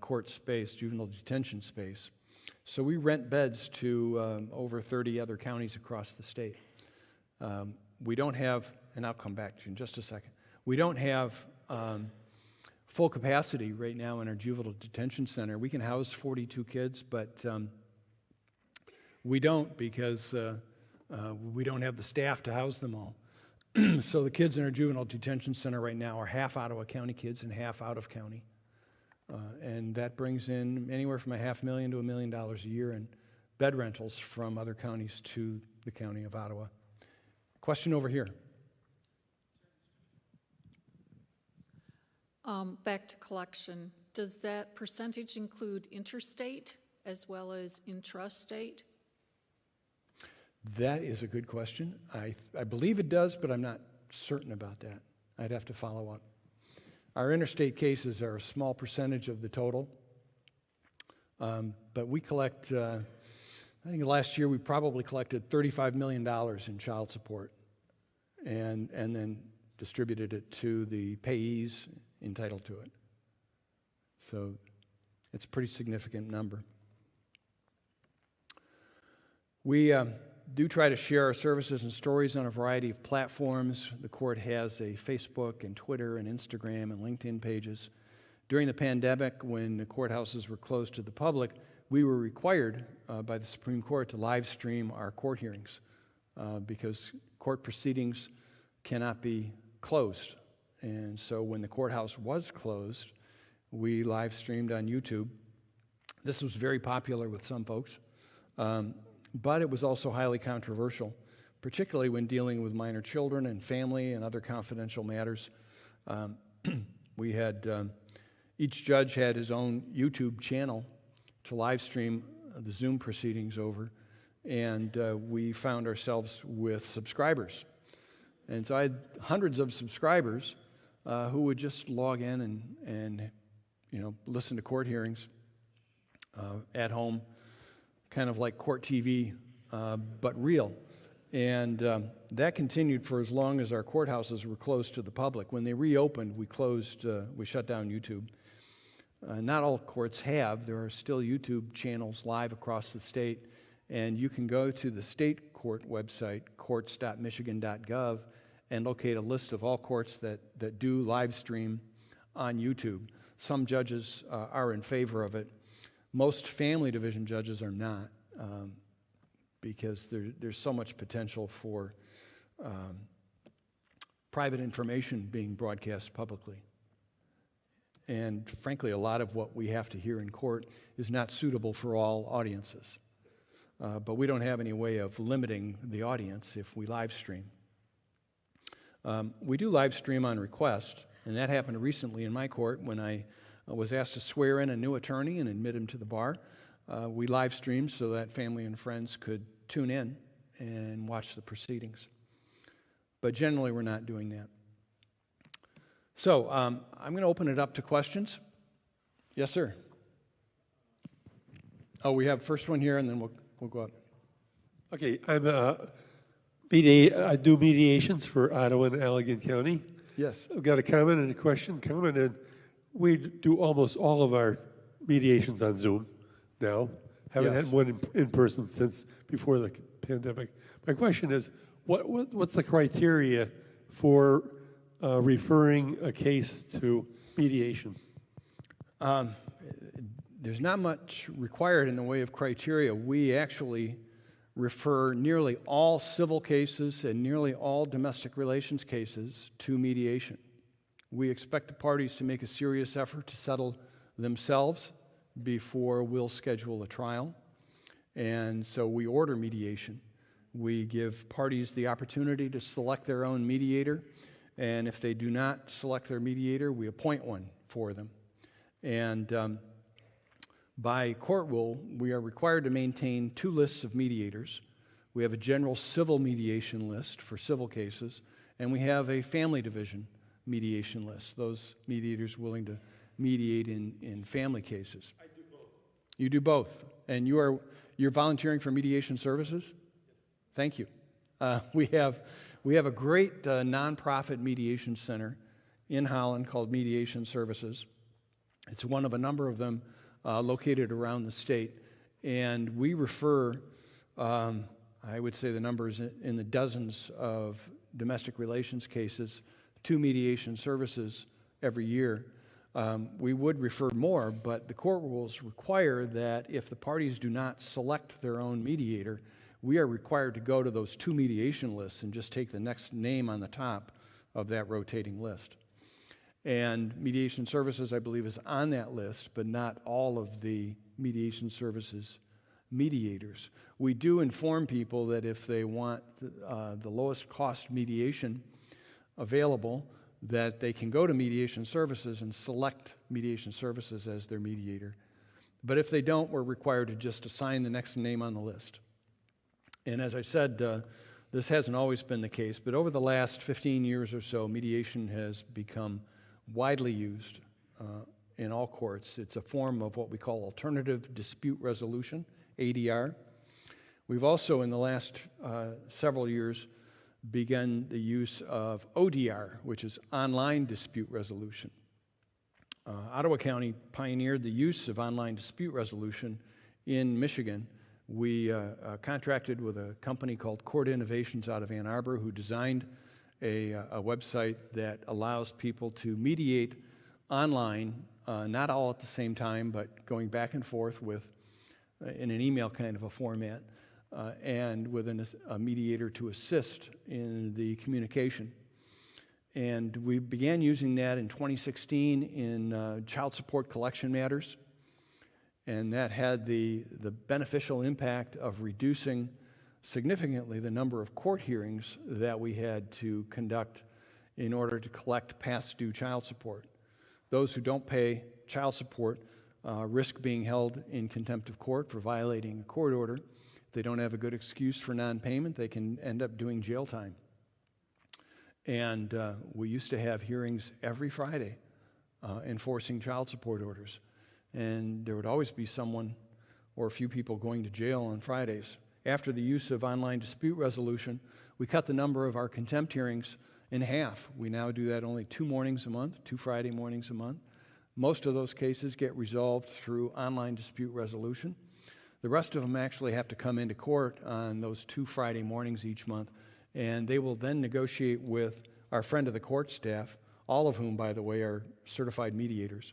court space, juvenile detention space. So we rent beds to over 30 other counties across the state. We don't have, and I'll come back to you in just a second, we don't have full capacity right now in our juvenile detention center. We can house 42 kids, but we don't because we don't have the staff to house them all. So the kids in our juvenile detention center right now are half Ottawa County kids and half out of county. And that brings in anywhere from $500,000 to $1 million a year in bed rentals from other counties to the county of Ottawa. Question over here. Back to collection, does that percentage include interstate as well as intrastate? That is a good question. I believe it does, but I'm not certain about that. I'd have to follow up. Our interstate cases are a small percentage of the total, but we collect, I think last year we probably collected $35 million in child support and then distributed it to the payees entitled to it. So it's a pretty significant number. We do try to share our services and stories on a variety of platforms. The court has a Facebook and Twitter and Instagram and LinkedIn pages. During the pandemic, when the courthouses were closed to the public, we were required by the Supreme Court to live stream our court hearings because court proceedings cannot be closed. And so when the courthouse was closed, we live streamed on YouTube. This was very popular with some folks. But it was also highly controversial, particularly when dealing with minor children and family and other confidential matters. We had, each judge had his own YouTube channel to live stream the Zoom proceedings over, and we found ourselves with subscribers. And so I had hundreds of subscribers who would just log in and listen to court hearings at home, kind of like court TV, but real. And that continued for as long as our courthouses were closed to the public. When they reopened, we shut down YouTube. Not all courts have. There are still YouTube channels live across the state, and you can go to the state court website, courts.michigan.gov, and locate a list of all courts that do live stream on YouTube. Some judges are in favor of it. Most family division judges are not, because there's so much potential for private information being broadcast publicly. And frankly, a lot of what we have to hear in court is not suitable for all audiences. But we don't have any way of limiting the audience if we live stream. We do live stream on request, and that happened recently in my court when I was asked to swear in a new attorney and admit him to the bar. We live streamed so that family and friends could tune in and watch the proceedings. But generally, we're not doing that. So I'm going to open it up to questions. Yes, sir. Oh, we have first one here, and then we'll go up. Okay, I do mediations for Ottawa and Allegan County. Yes. I've got a comment and a question. Comment, and we do almost all of our mediations on Zoom now. Haven't Yes. had one in person since before the pandemic. My question is, what's the criteria for referring a case to mediation? There's not much required in the way of criteria. We actually refer nearly all civil cases and nearly all domestic relations cases to mediation. We expect the parties to make a serious effort to settle themselves before we'll schedule a trial. And so we order mediation. We give parties the opportunity to select their own mediator. And if they do not select their mediator, we appoint one for them. And by court rule, we are required to maintain 2 lists of mediators. We have a general civil mediation list for civil cases, and we have a family division mediation list, those mediators willing to mediate in family cases. I do both. You do both. And you're volunteering for mediation services? Yes. Thank you. We have a great nonprofit mediation center in Holland called Mediation Services. It's one of a number of them located around the state. And we refer, I would say the number is in the dozens of domestic relations cases to mediation services every year. We would refer more, but the court rules require that if the parties do not select their own mediator, we are required to go to those 2 mediation lists and just take the next name on the top of that rotating list. And mediation services, I believe, is on that list, but not all of the mediation services mediators. We do inform people that if they want the lowest cost mediation available, that they can go to mediation services and select mediation services as their mediator. But if they don't, we're required to just assign the next name on the list. And as I said, this hasn't always been the case, but over the last 15 years or so, mediation has become widely used in all courts. It's a form of what we call alternative dispute resolution, ADR. We've also, in the last several years, begun the use of ODR, which is online dispute resolution. Ottawa County pioneered the use of online dispute resolution in Michigan. We contracted with a company called Court Innovations out of Ann Arbor, who designed a website that allows people to mediate online, not all at the same time, but going back and forth with in an email kind of a format, and with a mediator to assist in the communication. And we began using that in 2016 in child support collection matters, and that had the beneficial impact of reducing significantly the number of court hearings that we had to conduct in order to collect past due child support. Those who don't pay child support risk being held in contempt of court for violating a court order. If they don't have a good excuse for non-payment, they can end up doing jail time. And we used to have hearings every Friday enforcing child support orders. And there would always be someone or a few people going to jail on Fridays. After the use of online dispute resolution, we cut the number of our contempt hearings in half. We now do that only 2 mornings a month, 2 Friday mornings a month. Most of those cases get resolved through online dispute resolution. The rest of them actually have to come into court on those 2 Friday mornings each month, and they will then negotiate with our friend of the court staff, all of whom, by the way, are certified mediators,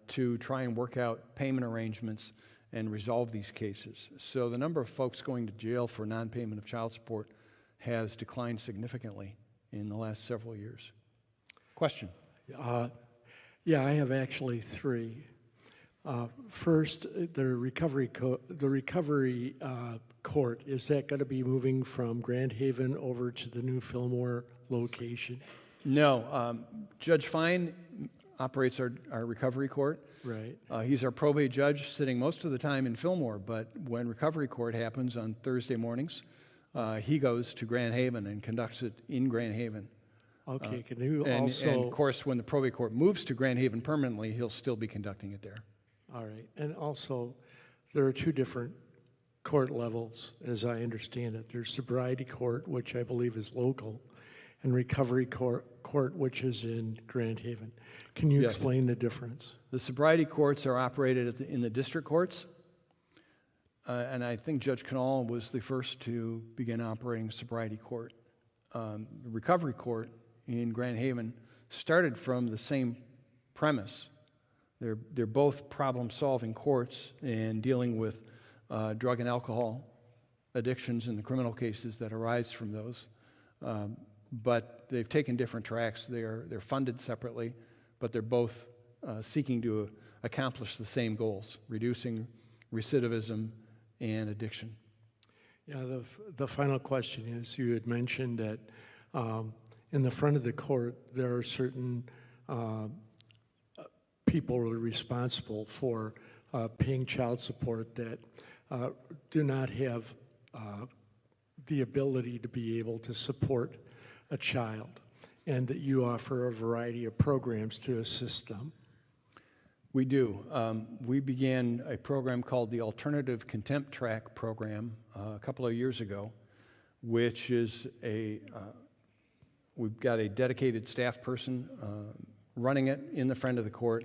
to try and work out payment arrangements and resolve these cases. So the number of folks going to jail for non-payment of child support has declined significantly in the last several years. Question? Yeah, I have actually 3. First, the recovery court, is that going to be moving from Grand Haven over to the new Fillmore location? No. Judge Fine operates our recovery court. Right. He's our probate judge, sitting most of the time in Fillmore, but when recovery court happens on Thursday mornings, he goes to Grand Haven and conducts it in Grand Haven. Okay, can you and of course, when the probate court moves to Grand Haven permanently, he'll still be conducting it there. All right, and also, there are 2 different court levels, as I understand it. There's sobriety court, which I believe is local, and recovery court, which is in Grand Haven. Can you explain the difference? The sobriety courts are operated in the district courts, and I think Judge Canal was the first to begin operating sobriety court. The recovery court in Grand Haven started from the same premise. They're both problem-solving courts and dealing with drug and alcohol addictions and the criminal cases that arise from those. But they've taken different tracks. They're funded separately, but they're both seeking to accomplish the same goals: reducing recidivism and addiction. Yeah, the final question is, you had mentioned that in the front of the court, there are certain people who are responsible for paying child support that do not have the ability to be able to support a child, and that you offer a variety of programs to assist them. We do. We began a program called the Alternative Contempt Track program a couple of years ago, which is we've got a dedicated staff person running it in the front of the court,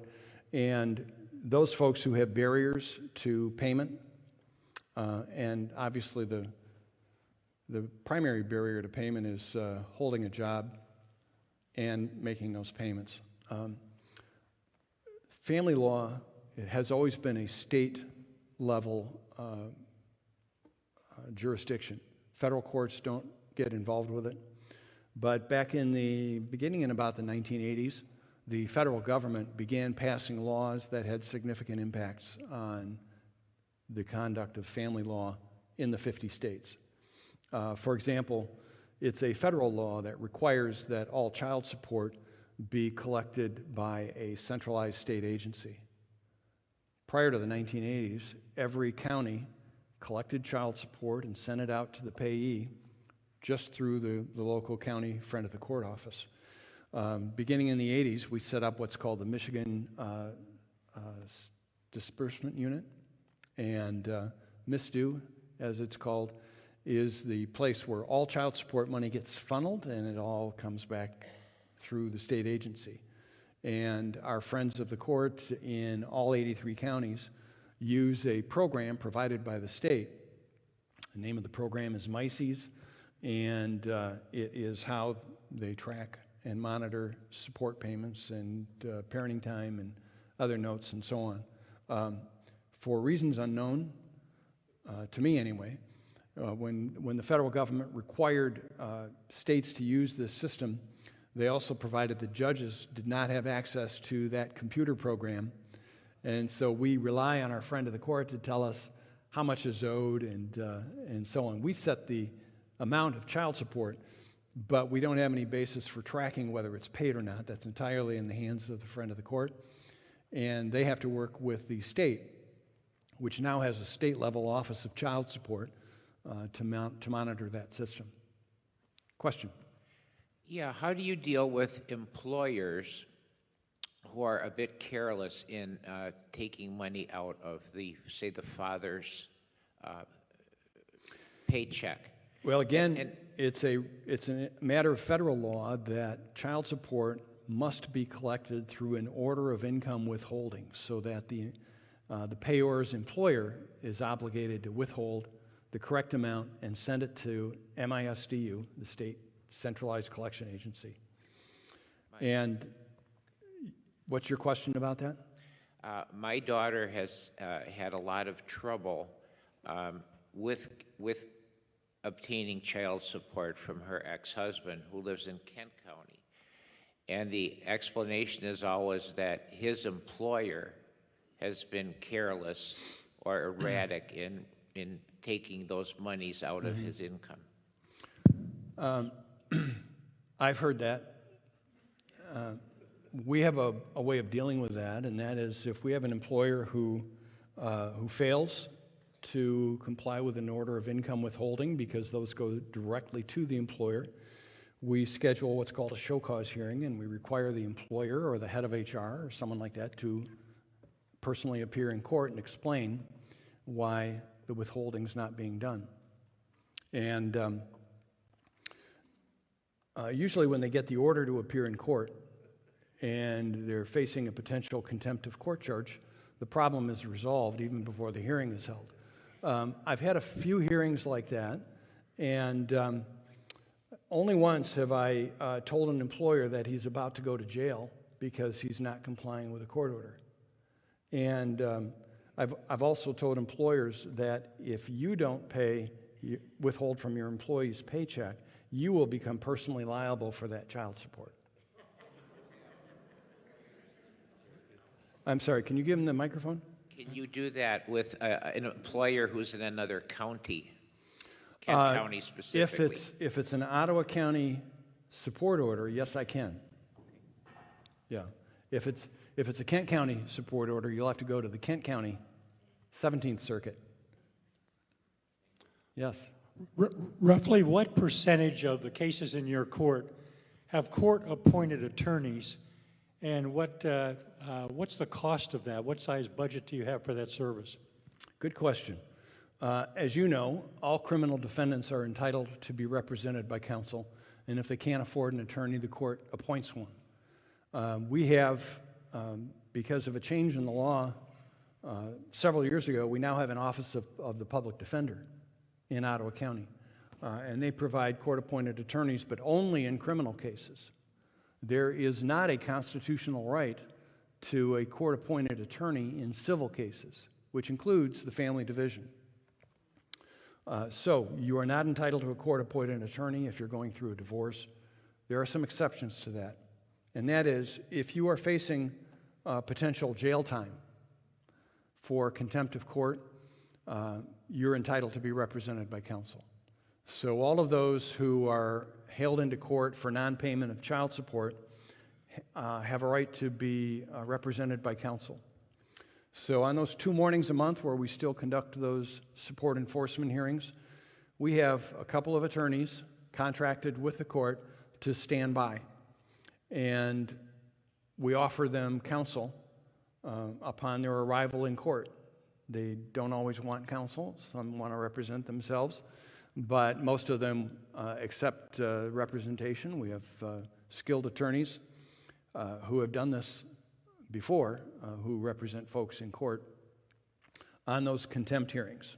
and those folks who have barriers to payment, and obviously the primary barrier to payment is holding a job and making those payments. Family law has always been a state-level jurisdiction. Federal courts don't get involved with it. But back in the beginning, in about the 1980s, the federal government began passing laws that had significant impacts on the conduct of family law in the 50 states. For example, It's a federal law that requires that all child support be collected by a centralized state agency. Prior to the 1980s, every county collected child support and sent it out to the payee just through the local county friend of the court office. Beginning in the 80s, we set up what's called the Michigan Disbursement Unit, and MISDU, as it's called, is the place where all child support money gets funneled and it all comes back through the state agency. And our friends of the court in all 83 counties use a program provided by the state. The name of the program is MICES, and it is how they track and monitor support payments and parenting time and other notes and so on. For reasons unknown, to me anyway, when the federal government required states to use this system, they also provided that judges did not have access to that computer program. And so we rely on our friend of the court to tell us how much is owed and so on. We set the amount of child support, but we don't have any basis for tracking whether it's paid or not. That's entirely in the hands of the friend of the court. And they have to work with the state, which now has a state-level Office of Child Support, to monitor that system. Question? Yeah, how do you deal with employers who are a bit careless in taking money out of say, the father's paycheck? Well, again, it's a matter of federal law that child support must be collected through an order of income withholding, so that the payor's employer is obligated to withhold the correct amount and send it to MISDU, the state centralized collection agency. And what's your question about that? My daughter has had a lot of trouble with obtaining child support from her ex-husband, who lives in Kent County. And the explanation is always that his employer has been careless or erratic in taking those monies out of his income. I've heard that. We have a way of dealing with that, and that is if we have an employer who fails to comply with an order of income withholding, because those go directly to the employer, we schedule what's called a show cause hearing, and we require the employer or the head of HR or someone like that to personally appear in court and explain why the withholding's not being done. And usually when they get the order to appear in court and they're facing a potential contempt of court charge, the problem is resolved even before the hearing is held. I've had a few hearings like that, and only once have I told an employer that he's about to go to jail because he's not complying with a court order. And I've also told employers that if you don't withhold from your employee's paycheck, you will become personally liable for that child support. I'm sorry, can you give him the microphone? Can you do that with an employer who's in another county, Kent County specifically? If it's an Ottawa County support order, yes, I can. Yeah. If it's a Kent County support order, you'll have to go to the Kent County 17th Circuit. Yes. Roughly what percentage of the cases in your court have court-appointed attorneys, and what's the cost of that? What size budget do you have for that service? Good question. As you know, all criminal defendants are entitled to be represented by counsel, and if they can't afford an attorney, the court appoints one. We have, because of a change in the law several years ago, we now have an Office of the Public Defender in Ottawa County, and they provide court-appointed attorneys, but only in criminal cases. There is not a constitutional right to a court-appointed attorney in civil cases, which includes the family division. So you are not entitled to a court-appointed attorney if you're going through a divorce. There are some exceptions to that, and that is if you are facing potential jail time for contempt of court, you're entitled to be represented by counsel. So all of those who are hailed into court for non-payment of child support have a right to be represented by counsel. So on those 2 mornings a month where we still conduct those support enforcement hearings, we have a couple of attorneys contracted with the court to stand by. And we offer them counsel upon their arrival in court. They don't always want counsel. Some want to represent themselves, but most of them accept representation. We have skilled attorneys who have done this before, who represent folks in court on those contempt hearings.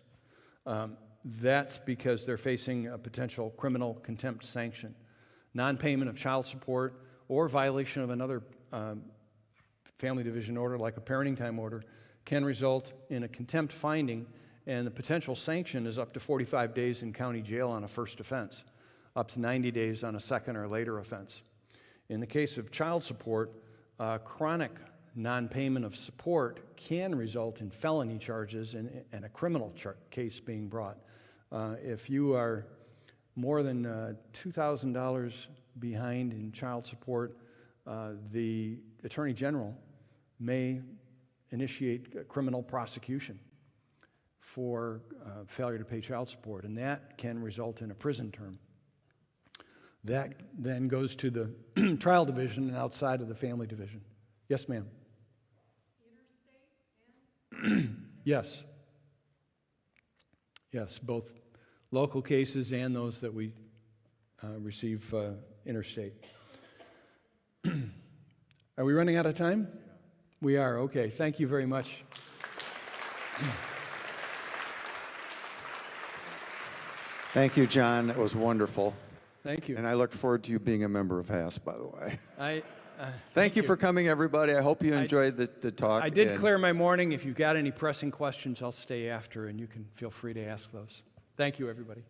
That's because they're facing a potential criminal contempt sanction. Non-payment of child support or violation of another family division order, like a parenting time order, can result in a contempt finding, and the potential sanction is up to 45 days in county jail on a first offense, up to 90 days on a second or later offense. In the case of child support, chronic non-payment of support can result in felony charges and a criminal case being brought. If you are more than $2,000 behind in child support, the Attorney General may initiate a criminal prosecution for failure to pay child support, and that can result in a prison term. That then goes to the trial division and outside of the family division. Yes, ma'am. Yes. Yes, both local cases and those that we receive interstate. Are we running out of time? We are, okay. Thank you very much. Thank you, John. That was wonderful. Thank you. And I look forward to you being a member of HASP, by the way. Thank you for coming, everybody. I hope you enjoyed the talk. I did clear my morning. If you've got any pressing questions, I'll stay after, and you can feel free to ask those. Thank you, everybody.